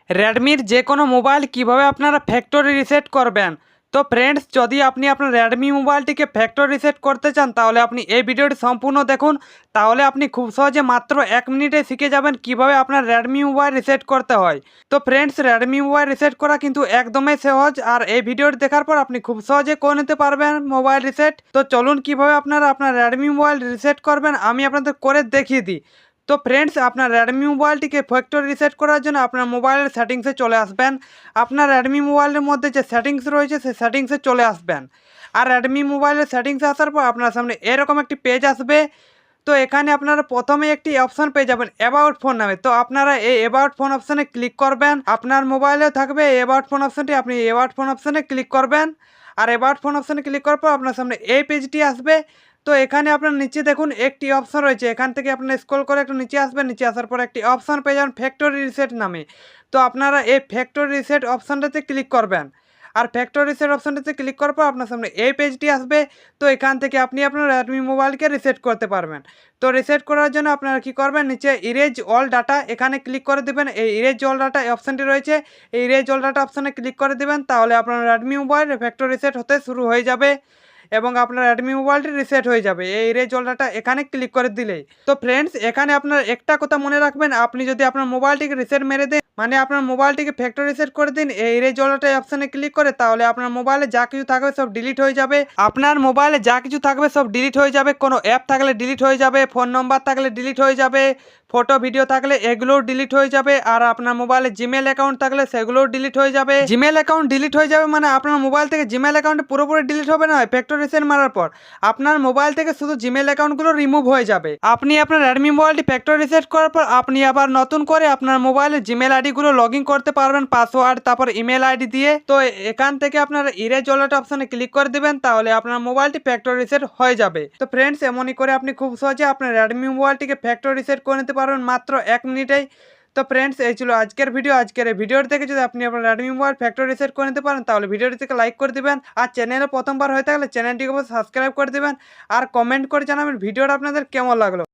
রেডমির যে কোনো মোবাইল কিভাবে আপনারা ফ্যাক্টরি রিসেট করবেন। তো ফ্রেন্ডস, যদি আপনি আপনার রেডমি মোবাইলটিকে ফ্যাক্টরি রিসেট করতে চান তাহলে আপনি এই ভিডিওটি সম্পূর্ণ দেখুন। তাহলে আপনি খুব সহজে মাত্র 1 মিনিটে শিখে যাবেন কিভাবে আপনার রেডমি মোবাইল রিসেট করতে হয়। তো ফ্রেন্ডস, রেডমি মোবাইল রিসেট করা কিন্তু একদমই সহজ, আর এই ভিডিওটি দেখার পর আপনি খুব সহজে করে নিতে পারবেন মোবাইল রিসেট। তো চলুন কিভাবে আপনারা আপনার রেডমি মোবাইল রিসেট করবেন আমি আপনাদের করে দেখিয়ে দিই। তো ফ্রেন্ডস, আপনার রেডমি মোবাইলটিকে ফ্যাক্টরি রিসেট করার জন্য আপনার মোবাইলের সেটিংসে চলে আসবেন। আপনার রেডমি মোবাইলের মধ্যে যে সেটিংস রয়েছে সেই সেটিংসে চলে আসবেন। আর রেডমি মোবাইলের সেটিংসে আসার পর আপনার সামনে এরকম একটি পেজ আসবে। তো এখানে আপনারা প্রথমে একটি অপশন পেয়ে যাবেন অ্যাবাউট ফোন নামে। তো আপনারা এই অ্যাবাউট ফোন অপশানে ক্লিক করবেন। আপনার মোবাইলেও থাকবে এই অ্যাবাউট ফোন অপশানটি, আপনি অ্যাবাউট ফোন অপশানে ক্লিক করবেন। আর অ্যাবাউট ফোন অপশানে ক্লিক করার পর আপনার সামনে এই পেজটি আসবে। তো এখানে আপনার নিচে দেখুন একটি অপশন রয়েছে, এখান থেকে আপনার স্ক্রল করে একটু নিচে আসবেন। নিচে আসার পর একটি অপশন পেয়ে যাবেন ফ্যাক্টরি রিসেট নামে। তো আপনারা এই ফ্যাক্টরি রিসেট অপশানটাতে ক্লিক করবেন। আর ফ্যাক্টরি রিসেট অপশানটাতে ক্লিক করার পর আপনার সামনে এই পেজটি আসবে। তো এখান থেকে আপনি আপনার রেডমি মোবাইলকে রিসেট করতে পারবেন। তো রিসেট করার জন্য আপনারা কী করবেন, নিচে ইরেজ অল ডাটা এখানে ক্লিক করে দেবেন। এই ইরেজ অল ডাটা অপশানটি রয়েছে, এই ইরেজ অল ডাটা অপশানে ক্লিক করে দেবেন। তাহলে আপনার রেডমি মোবাইল ফ্যাক্টরি রিসেট হতে শুরু হয়ে যাবে এবং আপনার রেডমি মোবাইলটি রিসেট হয়ে যাবে এই ইরেজ অল ডাটা এখানে ক্লিক করে দিলেই। তো ফ্রেন্ডস, এখানে আপনার একটা কথা মনে রাখবেন, আপনি যদি আপনার মোবাইলটিকে রিসেট মেরে দেন, মানে আপনার মোবাইলটিকে ফ্যাক্টরি রিসেট করে দিন এই ইরেজ অল ডাটা অপশানে ক্লিক করে, তাহলে আপনার মোবাইলে যা কিছু থাকবে সব ডিলিট হয়ে যাবে। আপনার মোবাইলে যা কিছু থাকবে সব ডিলিট হয়ে যাবে। কোনো অ্যাপ থাকলে ডিলিট হয়ে যাবে, ফোন নম্বর থাকলে ডিলিট হয়ে যাবে, ফটো ভিডিও থাকলে এগুলোও ডিলিট হয়ে যাবে। আর আপনার মোবাইলে জিমেল অ্যাকাউন্ট থাকলে সেগুলোও ডিলিট হয়ে যাবে। জিমেল অ্যাকাউন্ট ডিলিট হয়ে যাবে মানে আপনার মোবাইল থেকে জিমেল অ্যাকাউন্ট পুরোপুরি ডিলিট হবে না, ফ্যাক্টরি রিসেট মারার পর আপনার মোবাইল থেকে শুধু জিমেল অ্যাকাউন্টগুলো রিমুভ হয়ে যাবে। আপনি আপনার রেডমি মোবাইলটি ফ্যাক্টরি রিসেট করার পর আপনি আবার নতুন করে আপনার মোবাইলে জিমেল আইডিগুলো লগ ইন করতে পারবেন পাসওয়ার্ড তারপর ইমেল আইডি দিয়ে। তো এখান থেকে আপনার ইরেজ অল ডাটা অপশানে ক্লিক করে দেবেন, তাহলে আপনার মোবাইলটি ফ্যাক্টরি রিসেট হয়ে যাবে। তো ফ্রেন্ডস, এমনই করে আপনি খুব সহজে আপনার রেডমি মোবাইলটিকে ফ্যাক্টরি রিসেট করে নিতে পারবেন মাত্র 1 মিনিটেই। তো ফ্রেন্ডস, এই ছিল আজকের ভিডিও। আজকের এই ভিডিওর থেকে যদি আপনি আপনার রেডমি মোবাইল ফ্যাক্টরি রিসেট করে নিতে পারেন তাহলে ভিডিওটি থেকে লাইক করে দিবেন। আর চ্যানেলে প্রথমবার হয়ে থাকলে চ্যানেলটিকে সাবস্ক্রাইব করে দিবেন। আর কমেন্ট করে জানাবেন ভিডিওটা আপনাদের কেমন লাগলো।